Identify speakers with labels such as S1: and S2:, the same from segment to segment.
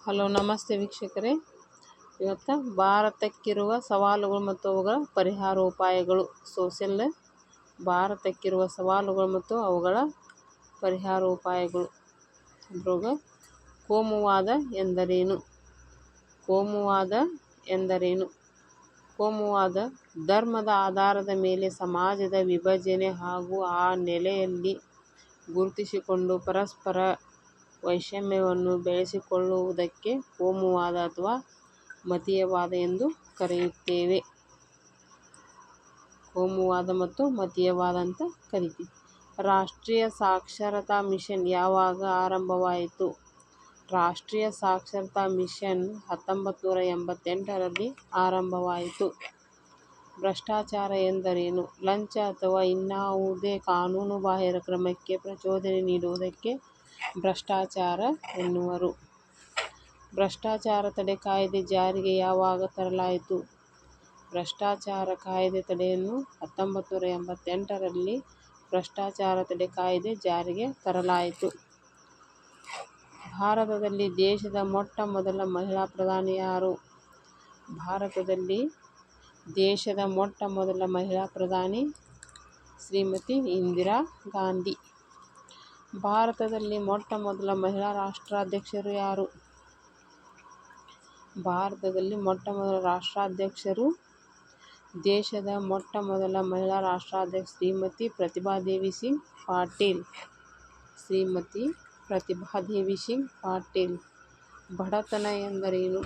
S1: Hello ನಮಸ್ತೆ ವೀಕ್ಷಕರೇ. ಇವತ್ತು ಭಾರತಕ್ಕಿರುವ ಸವಾಲುಗಳು ಮತ್ತು ಅವುಗಳ ಪರಿಹಾರೋಪಾಯಗಳು. ಭಾರತಕ್ಕಿರುವ ಸವಾಲುಗಳು ಮತ್ತು ಅವುಗಳ ಪರಿಹಾರೋಪಾಯಗಳು. ಅದ್ರೊಳಗೆ ಕೋಮುವಾದ ಎಂದರೇನು? ಕೋಮುವಾದ ಧರ್ಮದ ಆಧಾರದ ಮೇಲೆ ಸಮಾಜದ ವಿಭಜನೆ ಹಾಗೂ ಆ ನೆಲೆಯಲ್ಲಿ ಗುರುತಿಸಿಕೊಂಡು ಪರಸ್ಪರ ವೈಷಮ್ಯವನ್ನು ಬೆಳೆಸಿಕೊಳ್ಳುವುದಕ್ಕೆ ಕೋಮುವಾದ ಅಥವಾ ಮತೀಯವಾದ ಎಂದು ಕರೆಯುತ್ತೇವೆ. ಕೋಮುವಾದ ಮತ್ತು ಮತೀಯವಾದ ಅಂತ ಕರಿತೀವಿ. ರಾಷ್ಟ್ರೀಯ ಸಾಕ್ಷರತಾ ಮಿಷನ್ ಯಾವಾಗ ಆರಂಭವಾಯಿತು? ರಾಷ್ಟ್ರೀಯ ಸಾಕ್ಷರತಾ ಮಿಷನ್ 1988ರಲ್ಲಿ ಆರಂಭವಾಯಿತು. ಭ್ರಷ್ಟಾಚಾರ ಎಂದರೇನು? ಲಂಚ ಅಥವಾ ಇನ್ನಾವುದೇ ಕಾನೂನುಬಾಹಿರ ಕ್ರಮಕ್ಕೆ ಪ್ರಚೋದನೆ ನೀಡುವುದಕ್ಕೆ ಭ್ರಷ್ಟಾಚಾರ ಎನ್ನುವರು. ಭ್ರಷ್ಟಾಚಾರ ತಡೆ ಕಾಯ್ದೆ ಜಾರಿಗೆ ಯಾವಾಗ ತರಲಾಯಿತು? ಭ್ರಷ್ಟಾಚಾರ ಕಾಯ್ದೆ ತಡೆಯನ್ನು 1988ರಲ್ಲಿ ಭ್ರಷ್ಟಾಚಾರ ತಡೆ ಕಾಯ್ದೆ ಜಾರಿಗೆ ತರಲಾಯಿತು. ಭಾರತದಲ್ಲಿ ದೇಶದ ಮೊಟ್ಟ ಮೊದಲ ಮಹಿಳಾ ಪ್ರಧಾನಿ ಯಾರು? ಭಾರತದಲ್ಲಿ ದೇಶದ ಮೊಟ್ಟ ಮೊದಲ ಮಹಿಳಾ ಪ್ರಧಾನಿ ಶ್ರೀಮತಿ ಇಂದಿರಾ ಗಾಂಧಿ. ಭಾರತದಲ್ಲಿ ಮೊಟ್ಟ ಮೊದಲ ಮಹಿಳಾ ರಾಷ್ಟ್ರಾಧ್ಯಕ್ಷರು ಯಾರು? ಭಾರತದಲ್ಲಿ ಮೊಟ್ಟ ಮೊದಲ ರಾಷ್ಟ್ರಾಧ್ಯಕ್ಷರು ದೇಶದ ಮೊಟ್ಟ ಮೊದಲ ಮಹಿಳಾ ರಾಷ್ಟ್ರಾಧ್ಯಕ್ಷ ಶ್ರೀಮತಿ ಪ್ರತಿಭಾದೇವಿ ಸಿಂಗ್ ಪಾಟೀಲ್. ಶ್ರೀಮತಿ ಪ್ರತಿಭಾದೇವಿ ಸಿಂಗ್ ಪಾಟೀಲ್. ಬಡತನ ಎಂದರೇನು?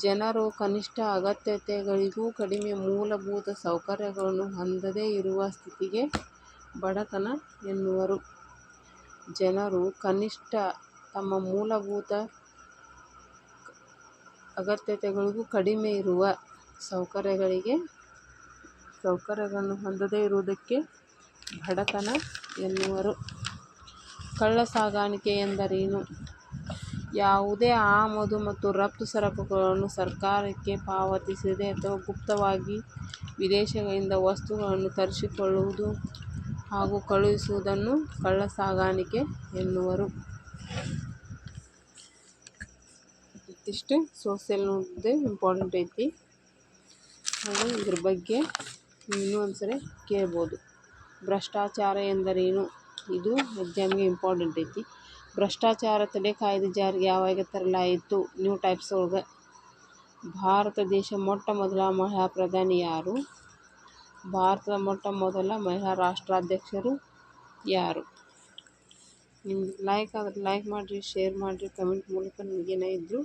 S1: ಜನರು ಕನಿಷ್ಠ ಅಗತ್ಯತೆಗಳಿಗೂ ಕಡಿಮೆ ಮೂಲಭೂತ ಸೌಕರ್ಯಗಳನ್ನು ಹೊಂದದೇ ಇರುವ ಸ್ಥಿತಿಗೆ ಬಡತನ ಎನ್ನುವರು. ಜನರು ಕನಿಷ್ಠ ತಮ್ಮ ಮೂಲಭೂತ ಅಗತ್ಯತೆಗಳಿಗೂ ಕಡಿಮೆ ಇರುವ ಸೌಕರ್ಯಗಳನ್ನು ಹೊಂದದೇ ಇರುವುದಕ್ಕೆ ಬಡತನ ಎನ್ನುವರು. ಕಳ್ಳಸಾಗಾಣಿಕೆ ಎಂದರೇನು? ಯಾವುದೇ ಆಮದು ಮತ್ತು ರಫ್ತು ಸರಕುಗಳನ್ನು ಸರ್ಕಾರಕ್ಕೆ ಪಾವತಿಸದೆ ಅಥವಾ ಗುಪ್ತವಾಗಿ ವಿದೇಶಗಳಿಂದ ವಸ್ತುಗಳನ್ನು ತರಿಸಿಕೊಳ್ಳುವುದು ಹಾಗೂ ಕಳುಹಿಸುವುದನ್ನು ಕಳ್ಳಸಾಗಾಣಿಕೆ ಎನ್ನುವರು. ಇದಿಷ್ಟು ಸೋಷಿಯಲ್ ನೋಡಿದ್ದು ಇಂಪಾರ್ಟೆಂಟ್ ಐತಿ. ಹಾಗೂ ಇದ್ರ ಬಗ್ಗೆ ಇನ್ನೂ ಒಂದ್ಸರಿ ಕೇಳ್ಬೋದು. ಭ್ರಷ್ಟಾಚಾರ ಎಂದರೇನು? ಇದು ಎಕ್ಸಾಮ್ಗೆ ಇಂಪಾರ್ಟೆಂಟ್ ಐತಿ. ಭ್ರಷ್ಟಾಚಾರ ತಡೆ ಕಾಯ್ದೆ ಜಾರಿಗೆ ಯಾವಾಗ ತರಲಾಯಿತು? ನ್ಯೂ ಟೈಪ್ಸ್ ಒಳಗೆ. ಭಾರತ ದೇಶ ಮೊಟ್ಟ ಮೊದಲ ಮಹಿಳಾ ಪ್ರಧಾನಿ ಯಾರು? ಭಾರತದ ಮೊಟ್ಟ ಮೊದಲ ಮಹಿಳಾ ರಾಷ್ಟ್ರಾಧ್ಯಕ್ಷರು ಯಾರು? ನಿಮ್ಗೆ ಲೈಕ್ ಆದರೆ ಲೈಕ್ ಮಾಡಿರಿ, ಶೇರ್ ಮಾಡಿರಿ, ಕಮೆಂಟ್ ಮೂಲಕ ನಿಮಗೇನೇ ಇದ್ದರೂ